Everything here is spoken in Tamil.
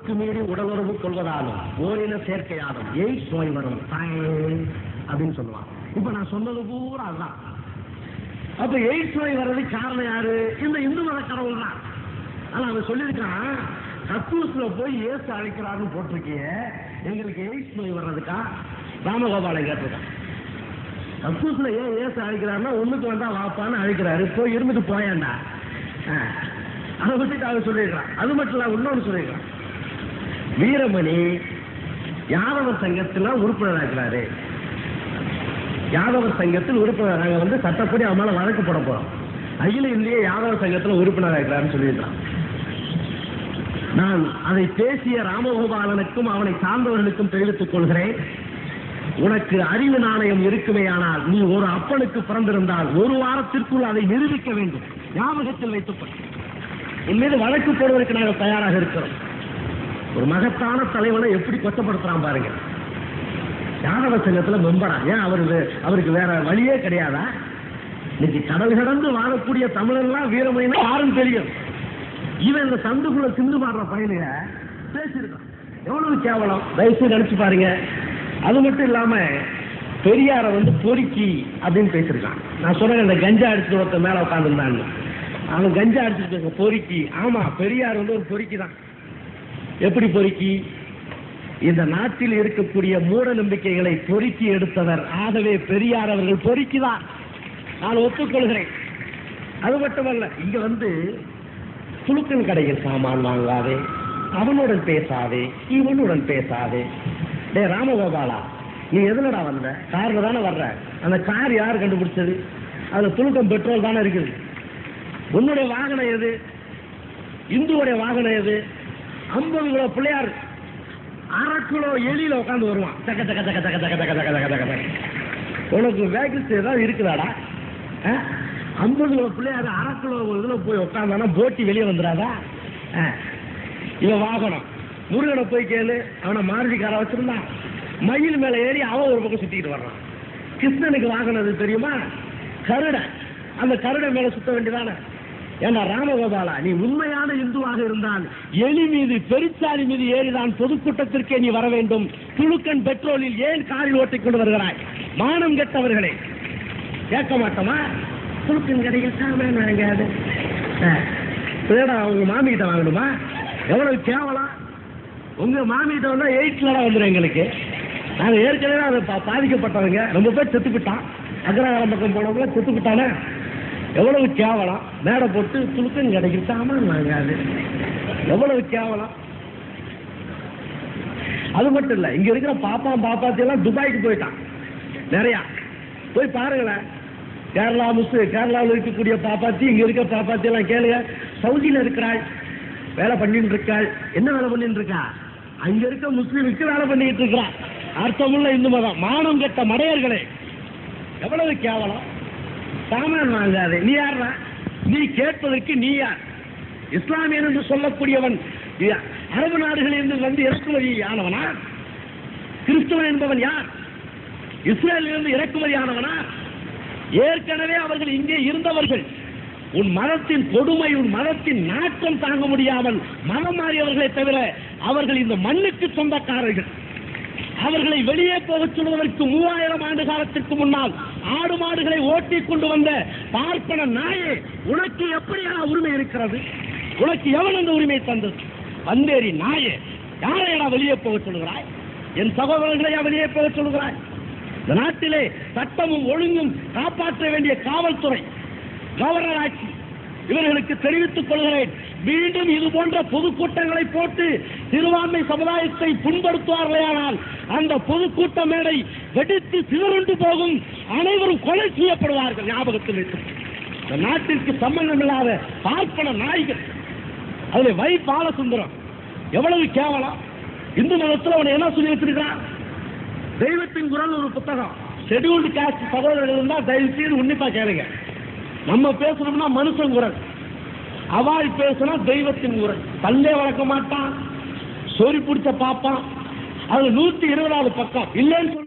அளவுக்கு மீறி உடலுறவு கொள்வதாலும் ஓரின சேர்க்கையாலும் எய்ட்ஸ் நோய் வரும் அப்படின்னு சொல்லுவான். இப்ப நான் சொன்னது பூரா அதுதான். அப்ப எய்ட்ஸ் நோய் வர்றது காரணம் யாரு? இந்த இந்து மத கடவுள் தான். ஆனா அவன் சொல்லியிருக்கான், கக்கூஸ்ல போய் ஏசு அழைக்கிறாருன்னு போட்டிருக்கிய, எங்களுக்கு எய்ட்ஸ் நோய் வர்றதுக்கா? ராமகோபாலன் கேட்டிருக்கான். கக்கூஸ்ல ஏன் ஏசு அழைக்கிறாருன்னா ஒண்ணுக்கு வந்தா வாப்பான்னு அழைக்கிறாரு, போய் இருந்துட்டு போயாண்டா. அதை விட்டுட்டு அவன் சொல்லியிருக்கான். அது மட்டும் இல்ல, இன்னொன்னு சொல்லியிருக்கான், வீரமணி யாதவர் சங்கத்துல உறுப்பினர் ஆகிறாரு. யாதவர் சங்கத்தில் உறுப்பினர், நாங்க வந்து சட்டப்படி அவன் மேல வழக்கு போட போறோம். அகில இந்திய யாதவர் சங்கத்தில் உறுப்பினர் ஆகிறாருன்னு சொல்லியிருக்கான். நான் அதை பேசிய ராமகோபாலனுக்கும் அவனை சார்ந்தவர்களுக்கும் தெரிவித்துக் கொள்கிறேன், உனக்கு அறிவு நாணயம் இருக்குமேயானால் நீ ஒரு அப்பனுக்கு பிறந்திருந்தால் ஒரு வாரத்திற்குள் அதை நிரூபிக்க வேண்டும். ஞாபகத்தில் வைத்துக்கொள். உன் மீது வழக்கு போடுவதற்கு நாங்கள் தயாராக இருக்கிறோம். ஒரு மகத்தான தலைவனை எப்படி கொச்சப்படுத்துறான் பாருங்க. யாதவ சங்கத்துல மெம்பரா? ஏன் அவருக்கு வேற வழியே கிடையாதா? இன்னைக்கு கடல் கடந்து வாழக்கூடிய தமிழர்லாம் வீரமணினா யாரும் தெரியும். இவன் இந்த சந்துக்குள்ள சிந்து பாடுற பையனைய பேசியிருக்கான். எவ்வளவு கேவலம், தயவுசெய்து நினைச்சு பாருங்க. அது மட்டும் இல்லாம பெரியார வந்து பொறுக்கி அப்படின்னு பேசியிருக்கான். நான் சொல்றேன், இந்த கஞ்சா அடிச்சுட்டு ஒருத்த மேல உட்காந்துருந்தான்னு, அவன் கஞ்சா அடிச்சுட்டு பேச பொறுக்கி. ஆமா, பெரியார் வந்து ஒரு பொறுக்கி தான். எப்படி பொறுக்கி? இந்த நாட்டில் இருக்கக்கூடிய மூட நம்பிக்கைகளை பொறுக்கி எடுத்தவர். ஆகவே பெரியார் அவர்கள் பொறுக்கிதான், நான் ஒப்புக்கொள்கிறேன். அது மட்டுமல்ல, இங்க வந்து துலுக்கன் கடையில் சாமான் வாங்காதே, அவனுடன் பேசாதே, இவனுடன் பேசாதே. டே ராமகோபாலா, நீ எதுலடா வந்த? கார்ல தானே வர்ற. அந்த கார் யார் கண்டுபிடிச்சது? அதுல துலுக்கம் பெட்ரோல் தானே இருக்குது. உன்னுடைய வாகனம் எது? இந்துவுடைய வாகனம் எது? 50 கிலோ பிள்ளையார் 1/2 கிலோ எலியில உட்காந்து வருவான். தக்க தக்க தக்க தக்க தக்க தக்க தக்க தக்க தக்க. உனக்கு வேகன்சி ஏதாவது இருக்குதாடா? 50 கிலோ பிள்ளையார் 1/2 கிலோ இதுல போய் உட்காந்தானா போட்டி வெளியே வந்துடாதா? இவன் வாகனம். முருகனை போய் கேளு, அவனை மாருதிக்கார வச்சிருந்தான், மயில் மேல ஏறி அவன் ஒரு பக்கம் சுத்திக்கிட்டு வர்றான். கிருஷ்ணனுக்கு வாகனம் அது தெரியுமா? கருட. அந்த கருட மேல சுத்த வேண்டியதானே? ஏன்னா ராமகோபாலா, நீ உண்மையான இந்துவாக இருந்தால் எலி மீது பெருச்சாலி மீது ஏறிதான் பொதுக்கூட்டத்திற்கே நீ வர வேண்டும். துலுக்கன் பெட்ரோலில் ஏன் காரில் ஓட்டிக்கொண்டு வருகிறாய்? மானம் கெட்டவர்களே, கேட்க மாட்டோமா? துலுக்கன் கடையில் சாமான் வாங்காது. உங்க மாமி கிட்ட வாங்கணுமா? எவ்வளவு கேவலம். உங்க மாமி கிட்ட வந்தா 8ல வந்துடும் எங்களுக்கு. நாங்க ஏற்கனவே அதை பாதிக்கப்பட்டவங்க. ரொம்ப பேர் செத்துக்கிட்டான். அக்ரஹாரம் பக்கம் போனவங்க செத்துக்கிட்டானே. எவ்வளவு கேவலம். மேடை போட்டு துலுக்கன் கிடைக்கும் சாமான் வாங்காது. எவ்வளவு கேவலம். அது மட்டும் இல்ல, இங்க இருக்கிற பாப்பாத்தி எல்லாம் துபாய்க்கு போயிட்டான். நிறைய போய் பாருங்களேன். கேரளாவில் இருக்கக்கூடிய பாப்பாத்தி, இங்க இருக்க பாப்பாத்தி எல்லாம் கேளுங்க. சவுதியில இருக்கிறாள், வேலை பண்ணிட்டு இருக்காள். என்ன வேலை பண்ணிட்டு இருக்கா? அங்க இருக்க முஸ்லீமுக்கு வேலை பண்ணிட்டு இருக்கிறான். அர்த்தமுள்ள இந்து மதம். மானம் கெட்ட மடையர்களே, எவ்வளவு கேவலம். சாமான் வாங்காதே. நீ யாரா? நீ கேட்பதற்கு நீ யார்? இஸ்லாமியன் என்று சொல்லக்கூடியவன் அரபு நாடுகளில் வந்து இறக்குமதி ஆனவனா? கிறிஸ்தவன் என்பவன் யார்? இஸ்ரேலிலிருந்து இறக்குமதி ஆனவனா? ஏற்கனவே அவர்கள் இங்கே இருந்தவர்கள். உன் மதத்தின் கொடுமை, உன் மதத்தின் நாட்டம் தாங்க முடியாமல் மதம் மாறியவர்களை தவிர அவர்கள் இந்த மண்ணுக்கு சொந்தக்காரர்கள். அவர்களை வெளியே போக சொல்வதற்கு 3000 ஆண்டு காலத்திற்கு முன்னால் ஆடு மாடுகளை ஓட்டி கொண்டு வந்த பார்ப்பன நாயே, உனக்கு எப்படியான உரிமை இருக்கிறது? உனக்கு எவன் அந்த உரிமை தந்தது? வந்தேரி நாயே, யாரையா வெளியே போக சொல்கிறாய்? என் சகோதரர்களையா வெளியே போக சொல்கிறாய்? இந்த நாட்டிலே சட்டமும் ஒழுங்கும் காப்பாற்ற வேண்டிய காவல்துறை, கவர்னர் ஆட்சி, இவர்களுக்கு தெரிவித்துக் கொள்கிறேன், மீண்டும் இது போன்ற பொதுக்கூட்டங்களை போட்டு சிறுபான்மை சமுதாயத்தை புண்படுத்துவார்களேயானால் அந்த பொதுக்கூட்ட மேடை வெடித்து சிதறுண்டு போகும். அனைவரும் கொலை செய்யப்படுவார்கள். ஞாபகத்தில் வைத்து, இந்த நாட்டிற்கு சம்பந்தமில்லாத பார்ப்பன நாய்கள். அதுல வை பாலசுந்தரம் எவ்வளவு கேவலம். இந்து மதத்தில் அவனை என்ன சொல்லி வச்சிருக்கிறான்? தெய்வத்தின் குரல் ஒரு புத்தகம். ஷெட்யூல்டு காஸ்ட் சகோதரர்கள் இருந்தால் தயவு செய்து உன்னிப்பா கேளுங்க. நம்ம பேசணும்னா மனுஷன் குரல், அவாய் பேசினா தெய்வத்தின் குரல். பல்லே வளர்க்க மாட்டான், சொறி பிடிச்ச பாப்பான். அது 120வது பக்கம் இல்லைன்னு சொல்லி